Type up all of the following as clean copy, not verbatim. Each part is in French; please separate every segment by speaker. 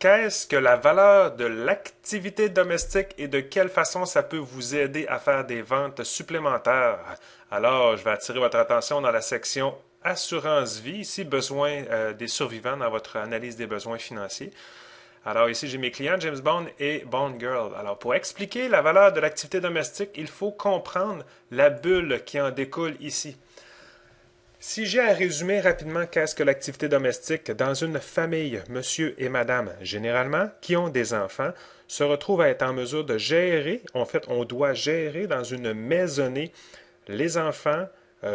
Speaker 1: Qu'est-ce que la valeur de l'activité domestique et de quelle façon ça peut vous aider à faire des ventes supplémentaires? Alors, je vais attirer votre attention dans la section Assurance vie, ici besoin des survivants dans votre analyse des besoins financiers. Alors ici, j'ai mes clients James Bond et Bond Girl. Alors pour expliquer la valeur de l'activité domestique, il faut comprendre la bulle qui en découle ici. Si j'ai à résumer rapidement qu'est-ce que l'activité domestique dans une famille, monsieur et madame, généralement, qui ont des enfants, se retrouvent à être en mesure de gérer, en fait, on doit gérer dans une maisonnée les enfants,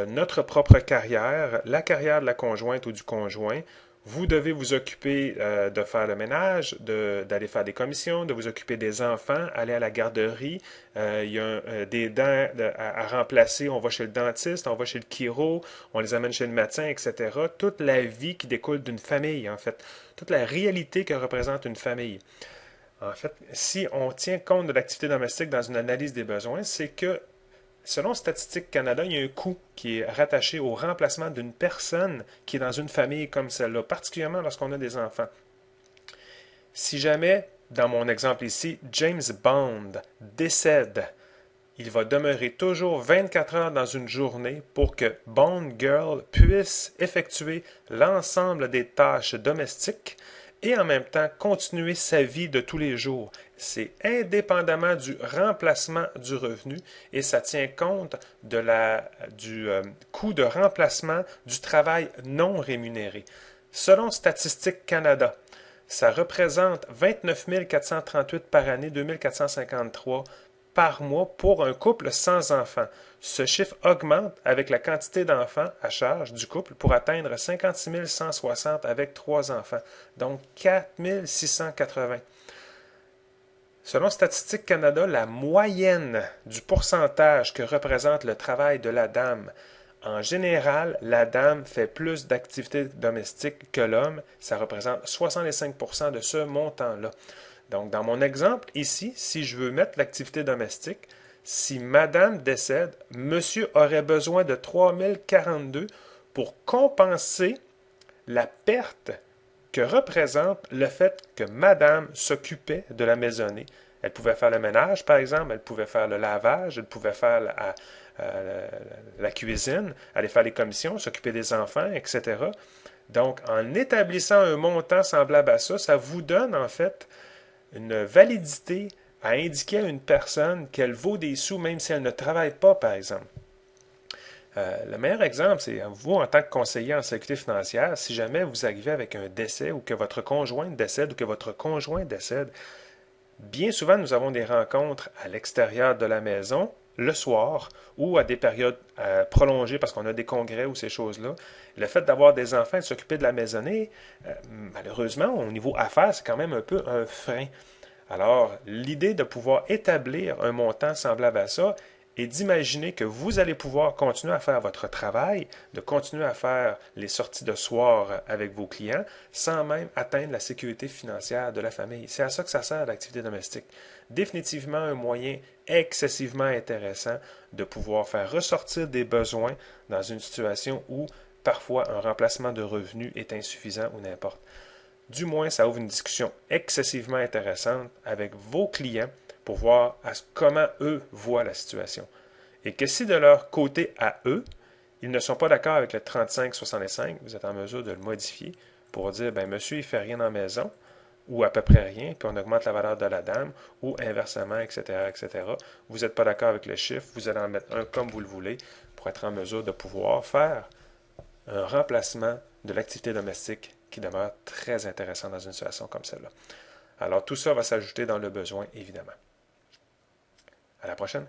Speaker 1: notre propre carrière, la carrière de la conjointe ou du conjoint. Vous devez vous occuper de faire le ménage, d'aller faire des commissions, de vous occuper des enfants, aller à la garderie. Il y a des dents à remplacer. On va chez le dentiste, on va chez le chiro, on les amène chez le médecin, etc. Toute la vie qui découle d'une famille, en fait. Toute la réalité que représente une famille. En fait, si on tient compte de l'activité domestique dans une analyse des besoins, c'est que selon Statistique Canada, il y a un coût qui est rattaché au remplacement d'une personne qui est dans une famille comme celle-là, particulièrement lorsqu'on a des enfants. Si jamais, dans mon exemple ici, James Bond décède, il va demeurer toujours 24 heures dans une journée pour que Bond Girl puisse effectuer l'ensemble des tâches domestiques et en même temps continuer sa vie de tous les jours. C'est indépendamment du remplacement du revenu et ça tient compte du coût de remplacement du travail non rémunéré. Selon Statistique Canada, ça représente 29 438 par année, 2 453 par mois pour un couple sans enfants. Ce chiffre augmente avec la quantité d'enfants à charge du couple pour atteindre 56 160 avec 3 enfants, donc 4 680. Selon Statistique Canada, la moyenne du pourcentage que représente le travail de la dame, en général, la dame fait plus d'activités domestiques que l'homme. Ça représente 65% de ce montant-là. Donc, dans mon exemple, ici, si je veux mettre l'activité domestique, si madame décède, monsieur aurait besoin de 3042 pour compenser la perte que représente le fait que madame s'occupait de la maisonnée. Elle pouvait faire le ménage, par exemple, elle pouvait faire le lavage, elle pouvait faire la cuisine, aller faire les commissions, s'occuper des enfants, etc. Donc, en établissant un montant semblable à ça, ça vous donne en fait une validité à indiquer à une personne qu'elle vaut des sous même si elle ne travaille pas, par exemple. Le meilleur exemple, c'est vous, en tant que conseiller en sécurité financière, si jamais vous arrivez avec un décès ou que votre conjointe décède ou que votre conjoint décède, bien souvent, nous avons des rencontres à l'extérieur de la maison, le soir, ou à des périodes prolongées parce qu'on a des congrès ou ces choses-là. Le fait d'avoir des enfants et de s'occuper de la maisonnée, malheureusement, au niveau affaires, c'est quand même un peu un frein. Alors, l'idée de pouvoir établir un montant semblable à ça et d'imaginer que vous allez pouvoir continuer à faire votre travail, de continuer à faire les sorties de soir avec vos clients, sans même atteindre la sécurité financière de la famille. C'est à ça que ça sert l'activité domestique. Définitivement un moyen excessivement intéressant de pouvoir faire ressortir des besoins dans une situation où parfois un remplacement de revenus est insuffisant ou n'importe. Du moins, ça ouvre une discussion excessivement intéressante avec vos clients pour voir comment eux voient la situation. Et que si de leur côté à eux, ils ne sont pas d'accord avec le 35-65, vous êtes en mesure de le modifier pour dire, ben monsieur, il ne fait rien dans la maison, ou à peu près rien, puis on augmente la valeur de la dame, ou inversement, etc., etc. Vous n'êtes pas d'accord avec le chiffre, vous allez en mettre un comme vous le voulez pour être en mesure de pouvoir faire un remplacement de l'activité domestique qui demeure très intéressant dans une situation comme celle-là. Alors tout ça va s'ajouter dans le besoin, évidemment. À la prochaine.